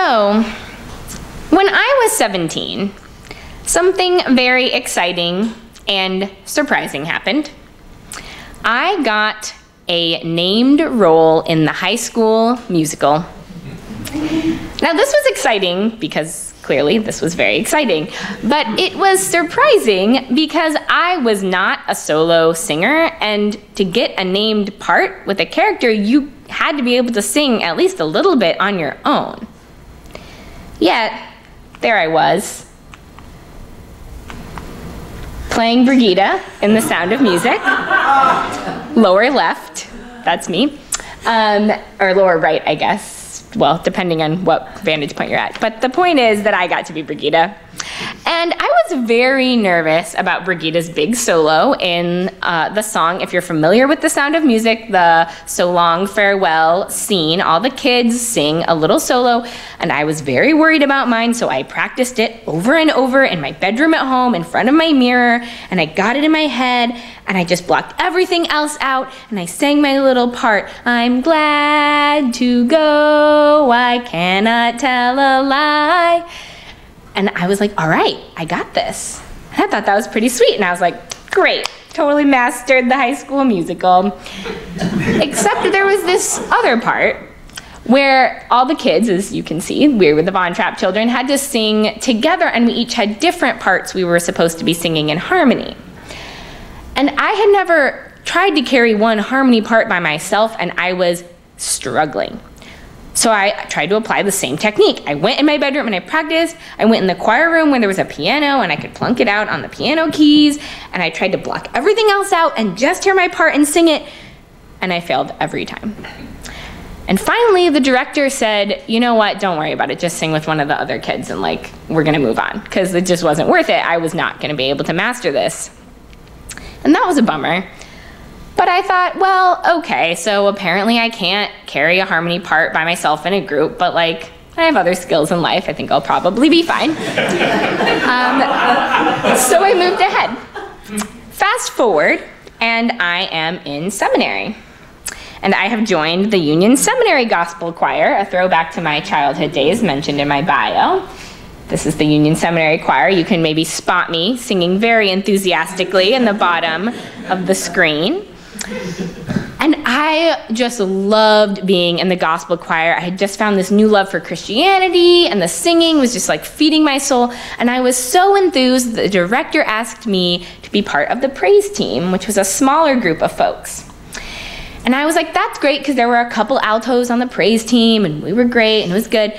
So, when I was 17, something very exciting and surprising happened. I got a named role in the high school musical. Now, this was exciting because clearly this was very exciting, but it was surprising because I was not a solo singer, and to get a named part with a character, you had to be able to sing at least a little bit on your own. Yet, there I was, playing Brigida in The Sound of Music, lower left, that's me, or lower right, I guess, well, depending on what vantage point you're at. But the point is that I got to be Brigida. And I was very nervous about Brigida's big solo in the song. If you're familiar with The Sound of Music, the So Long Farewell scene, all the kids sing a little solo, and I was very worried about mine, so I practiced it over and over in my bedroom at home in front of my mirror, and I got it in my head, and I just blocked everything else out, and I sang my little part. I'm glad to go, I cannot tell a lie. And I was like, all right, I got this. And I thought that was pretty sweet. And I was like, great, totally mastered the high school musical. Except that there was this other part where all the kids, as you can see, we were the Von Trapp children, had to sing together, and we each had different parts we were supposed to be singing in harmony. And I had never tried to carry one harmony part by myself, and I was struggling. So I tried to apply the same technique. I went in my bedroom and I practiced. I went in the choir room where there was a piano and I could plunk it out on the piano keys, and I tried to block everything else out and just hear my part and sing it, and I failed every time. And finally the director said, you know what, don't worry about it, just sing with one of the other kids and like, we're gonna move on, because it just wasn't worth it. I was not gonna be able to master this. And that was a bummer. But I thought, well, okay, so apparently I can't carry a harmony part by myself in a group, but like, I have other skills in life. I think I'll probably be fine. So I moved ahead. Fast forward, and I am in seminary. And I have joined the Union Seminary Gospel Choir, a throwback to my childhood days mentioned in my bio. This is the Union Seminary Choir. You can maybe spot me singing very enthusiastically in the bottom of the screen. And I just loved being in the gospel choir. I had just found this new love for Christianity, and the singing was just like feeding my soul. And I was so enthused that the director asked me to be part of the praise team, which was a smaller group of folks. And I was like, that's great, because there were a couple altos on the praise team, and we were great, and it was good.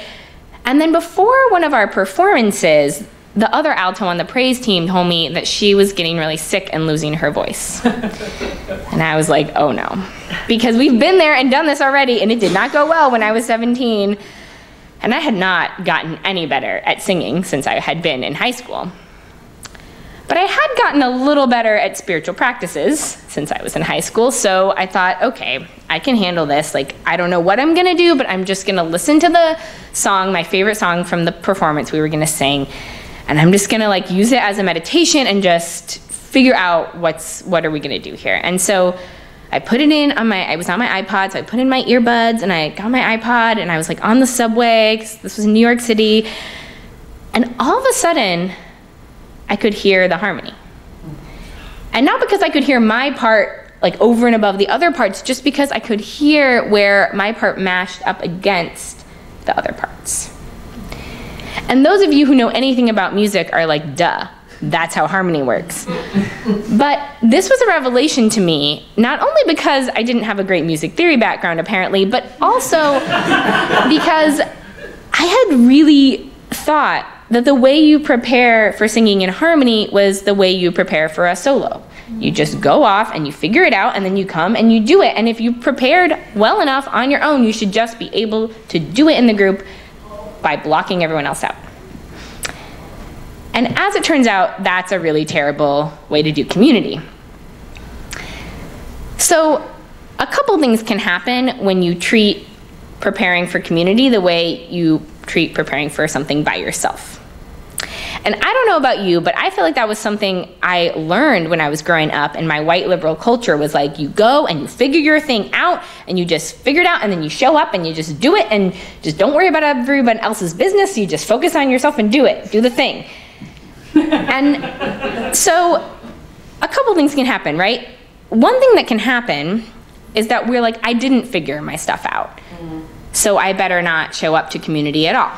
And then before one of our performances, the other alto on the praise team told me that she was getting really sick and losing her voice. And I was like, oh no. Because we've been there and done this already, and it did not go well when I was 17. And I had not gotten any better at singing since I had been in high school. But I had gotten a little better at spiritual practices since I was in high school, so I thought, okay, I can handle this. Like, I don't know what I'm gonna do, but I'm just gonna listen to the song, my favorite song from the performance we were gonna sing, and I'm just gonna like use it as a meditation and just figure out what are we gonna do here. And so I put it in on I was on my iPod, so I put in my earbuds, and I got my iPod, and I was like on the subway, 'cause this was in New York City, and all of a sudden, I could hear the harmony. And not because I could hear my part like over and above the other parts, just because I could hear where my part mashed up against the other parts. And those of you who know anything about music are like, duh, that's how harmony works. But this was a revelation to me, not only because I didn't have a great music theory background apparently, but also because I had really thought that the way you prepare for singing in harmony was the way you prepare for a solo. You just go off and you figure it out, and then you come and you do it. And if you prepared well enough on your own, you should just be able to do it in the group by blocking everyone else out. And as it turns out, that's a really terrible way to do community. So a couple things can happen when you treat preparing for community the way you treat preparing for something by yourself. And I don't know about you, but I feel like that was something I learned when I was growing up, and my white liberal culture was like, you go and you figure your thing out, and you just figure it out, and then you show up and you just do it, and just don't worry about everyone else's business. You just focus on yourself and do it. Do the thing. And so a couple things can happen, right? One thing that can happen is that we're like, I didn't figure my stuff out, so I better not show up to community at all.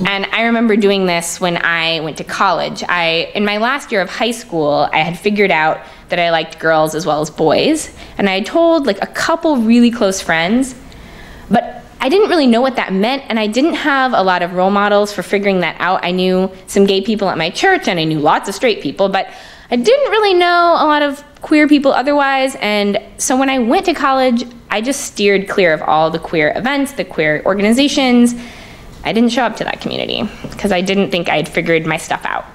And I remember doing this when I went to college. In my last year of high school, I had figured out that I liked girls as well as boys, and I had told like a couple really close friends, but I didn't really know what that meant, and I didn't have a lot of role models for figuring that out. I knew some gay people at my church, and I knew lots of straight people, but I didn't really know a lot of queer people otherwise. And so when I went to college, I just steered clear of all the queer events, the queer organizations. I didn't show up to that community because I didn't think I had figured my stuff out.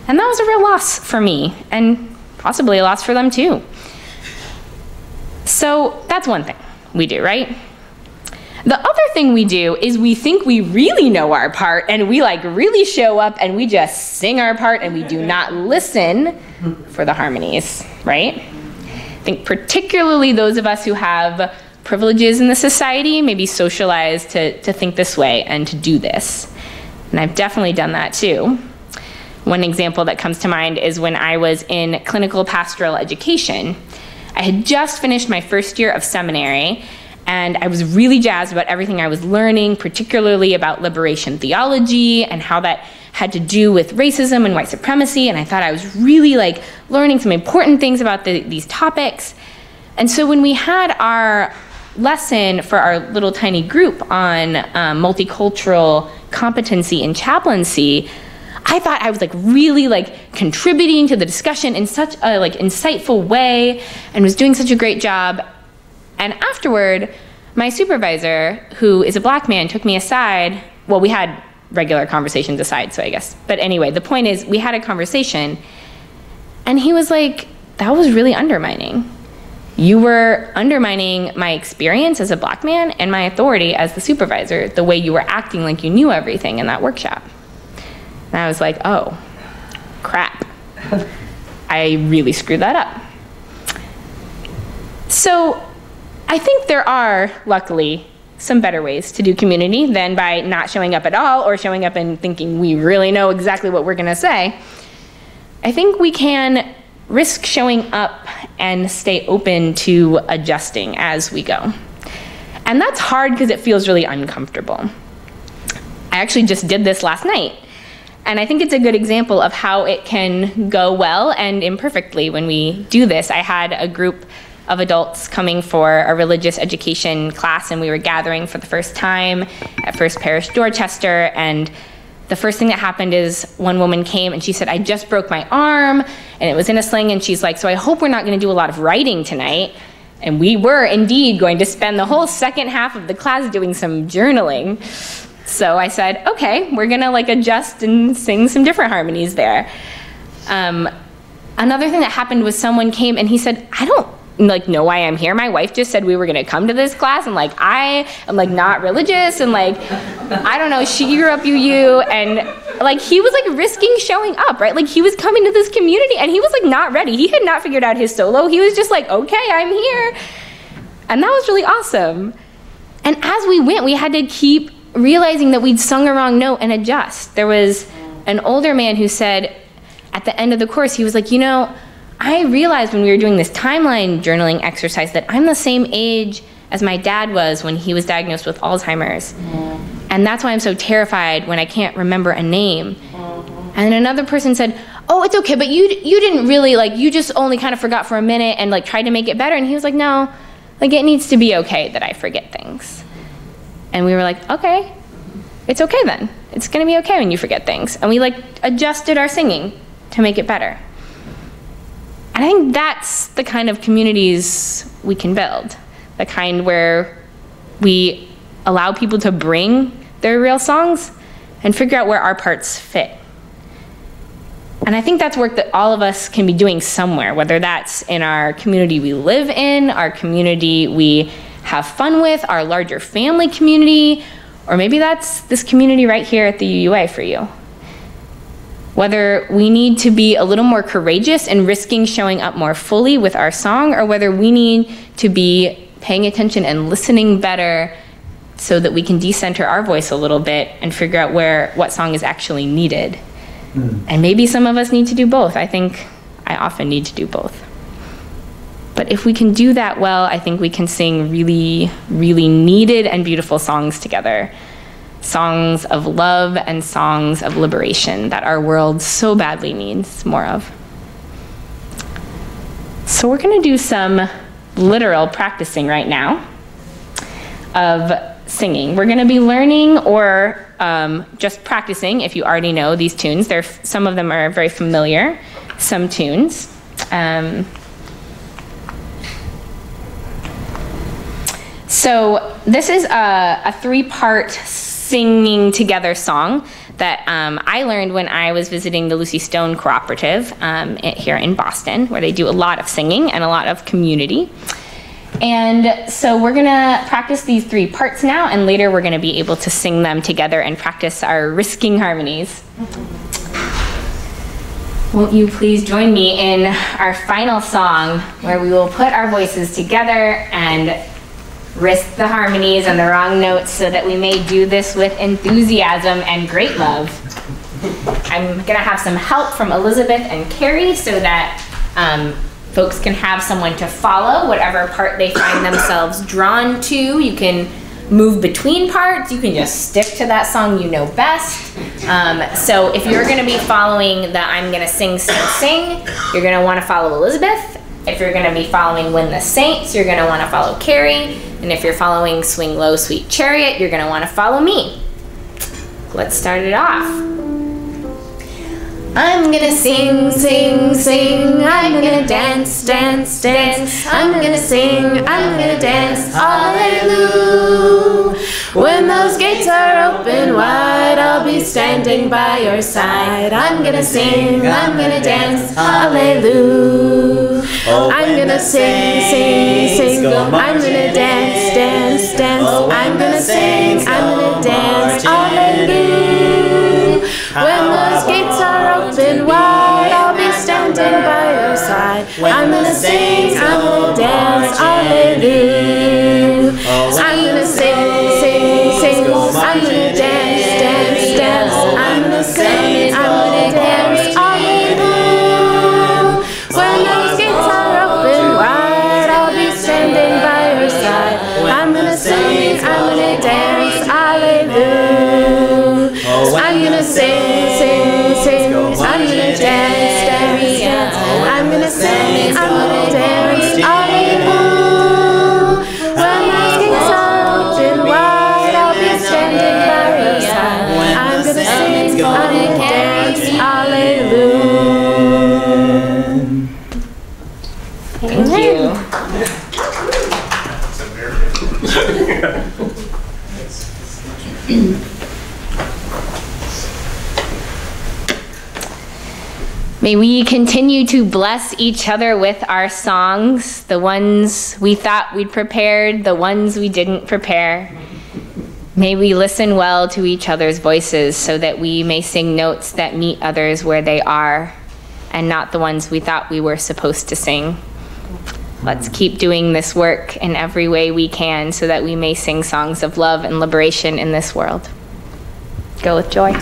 And that was a real loss for me, and possibly a loss for them too. So that's one thing we do, right? The other thing we do is we think we really know our part, and we like really show up and we just sing our part, and we do not listen for the harmonies, right? I think particularly those of us who have privileges in the society maybe socialized to think this way and to do this. And I've definitely done that too. One example that comes to mind is when I was in clinical pastoral education. I had just finished my first year of seminary, and I was really jazzed about everything I was learning, particularly about liberation theology and how that had to do with racism and white supremacy, and I thought I was really like learning some important things about these topics. And so when we had our lesson for our little tiny group on multicultural competency in chaplaincy, I thought I was like really like contributing to the discussion in such a like insightful way and was doing such a great job. And afterward, my supervisor, who is a black man, took me aside. Well, we had regular conversations aside, so I guess. But anyway, the point is we had a conversation, and he was like, that was really undermining. You were undermining my experience as a black man and my authority as the supervisor, the way you were acting like you knew everything in that workshop. And I was like, oh, crap. I really screwed that up. So I think there are, luckily, some better ways to do community than by not showing up at all or showing up and thinking we really know exactly what we're going to say. I think we can risk showing up and stay open to adjusting as we go. And that's hard because it feels really uncomfortable. I actually just did this last night, and I think it's a good example of how it can go well and imperfectly when we do this. I had a group of adults coming for a religious education class, and we were gathering for the first time at First Parish Dorchester, and the first thing that happened is one woman came and she said, I just broke my arm, and it was in a sling, and she's like, so I hope we're not going to do a lot of writing tonight. And we were indeed going to spend the whole second half of the class doing some journaling. So I said, okay, we're going to like adjust and sing some different harmonies there. Another thing that happened was someone came and he said, I don't like know why I'm here. My wife just said we were gonna come to this class, and like I am like not religious, and like I don't know, she grew up UU, and like he was like risking showing up, right? Like he was coming to this community and he was like not ready. He had not figured out his solo. He was just like, okay, I'm here. And that was really awesome. And as we went, we had to keep realizing that we'd sung a wrong note and adjust. There was an older man who said at the end of the course, he was like, you know, I realized when we were doing this timeline journaling exercise that I'm the same age as my dad was when he was diagnosed with Alzheimer's. And that's why I'm so terrified when I can't remember a name. And another person said, oh, it's okay, but you didn't really, like, you just only kind of forgot for a minute and like tried to make it better. And he was like, no, like it needs to be okay that I forget things. And we were like, okay, it's okay then. It's gonna be okay when you forget things. And we like adjusted our singing to make it better. And I think that's the kind of communities we can build, the kind where we allow people to bring their real songs and figure out where our parts fit. And I think that's work that all of us can be doing somewhere, whether that's in our community we live in, our community we have fun with, our larger family community, or maybe that's this community right here at the UUA for you. Whether we need to be a little more courageous and risking showing up more fully with our song, or whether we need to be paying attention and listening better so that we can decenter our voice a little bit and figure out what song is actually needed. And maybe some of us need to do both. I think I often need to do both. But if we can do that well, I think we can sing really, really needed and beautiful songs together. Songs of love and songs of liberation that our world so badly needs more of. So we're going to do some literal practicing right now of singing. We're going to be learning or just practicing, if you already know these tunes. Some of them are very familiar, some tunes. So this is a three-part singing together song that I learned when I was visiting the Lucy Stone Cooperative here in Boston, where they do a lot of singing and a lot of community. And so we're gonna practice these three parts now, and later we're gonna be able to sing them together and practice our risking harmonies. Won't you please join me in our final song, where we will put our voices together and risk the harmonies and the wrong notes so that we may do this with enthusiasm and great love. I'm gonna have some help from Elizabeth and Carrie so that folks can have someone to follow whatever part they find themselves drawn to. You can move between parts. You can just stick to that song you know best. So if you're going to be following the I'm going to sing, sing, sing, you're going to want to follow Elizabeth. If you're going to be following Win the Saints, you're going to want to follow Carrie. And if you're following Swing Low, Sweet Chariot, you're going to want to follow me. Let's start it off. I'm gonna sing, sing, sing. I'm gonna dance, dance, dance. I'm gonna sing, I'm gonna dance. Hallelujah. When those gates are open wide, I'll be standing by your side. I'm gonna sing, I'm gonna dance. Hallelujah. I'm gonna sing, sing, sing. I'm gonna dance, dance, dance. I'm gonna sing, I'm gonna dance. Hallelujah. When those gates are open wide, I'll be standing by your side. I'm gonna sing, I'm gonna dance, hallelujah. I'm gonna sing, sing, sing. I'm gonna dance, dance, dance. I'm gonna sing, I'm gonna dance, hallelujah. When those gates are open wide, I'll be standing by your side. I'm gonna sing, I'm gonna dance, hallelujah. I'm gonna sing, sing, sing. I'm gonna dance, dance, dance. I'm gonna sing, I'm gonna dance, hallelujah. When those gates are open wide, I'll be standing by your side. I'm gonna sing, I'm gonna dance, hallelujah. Thank you. May we continue to bless each other with our songs, the ones we thought we'd prepared, the ones we didn't prepare. May we listen well to each other's voices so that we may sing notes that meet others where they are and not the ones we thought we were supposed to sing. Let's keep doing this work in every way we can so that we may sing songs of love and liberation in this world. Go with joy.